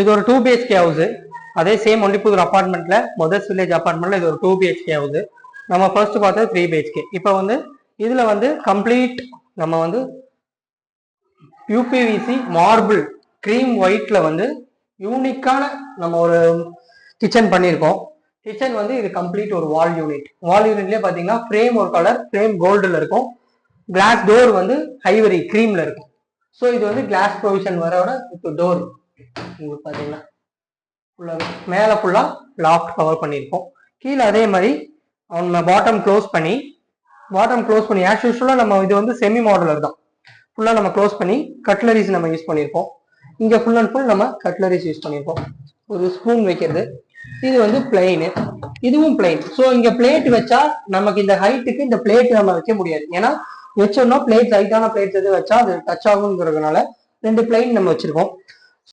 இது ஒரு 2 BHK house. அதே சேம் ஒண்டிப்புதூர் அப்பார்ட்மெண்ட்ல மதர்ஸ் வில்லேஜ் அப்பார்ட்மெண்ட்ல இது ஒரு 2 BHK ஹவுஸ். நம்ம ஃபர்ஸ்ட் பார்த்தது 3 BHK. இப்போ வந்து இதுல வந்து கம்ப்ளீட் நம்ம வந்து யூபிவிசி மார்பிள் கிரீம் ஒயிட்ல வந்து யூனிக்கான நம்ம ஒரு கிச்சன் பண்ணியிருக்கோம். கிச்சன் வந்து இது கம்ப்ளீட் ஒரு வால் யூனிட். வால் யூனிட்லயே பாத்தீங்கன்னா ஃப்ரேம் ஒரு கலர், ஃப்ரேம் கோல்டுல இருக்கும். கிளாஸ் டோர் வந்து ஐவரி கிரீம்ல இருக்கும். ஸோ இது வந்து கிளாஸ் ப்ரொவிஷன் வரோட இப்போ டோர் உங்களுக்கு பாத்தீங்கன்னா மேல ஃபுல்லா லாஃப்ட் கவர் பண்ணியிருக்கோம். கீழே அதே மாதிரி பாட்டம் க்ளோஸ் பண்ணி ஆஸ் யூஸ்வலா நம்ம இது வந்து செமி மாடுலர் தான். ஃபுல்லா நம்ம க்ளோஸ் பண்ணி கட்லரிஸ் நம்ம யூஸ் பண்ணியிருக்கோம். இங்க ஃபுல் அண்ட் ஃபுல் நம்ம கட்லரிஸ் யூஸ் பண்ணியிருக்கோம். ஒரு ஸ்பூன் வைக்கிறது. இது வந்து பிளெயின், இதுவும் பிளெயின். ஸோ இங்க பிளேட் வச்சா நமக்கு இந்த ஹைட்டுக்கு இந்த பிளேட் நம்ம வைக்க முடியாது. ஏன்னா வச்சோம்னா பிளேட் ஹைட்டான பிளேட் எது வச்சா அது டச் ஆகுங்கிறதுனால 2 பிளெயின் நம்ம வச்சிருக்கோம்.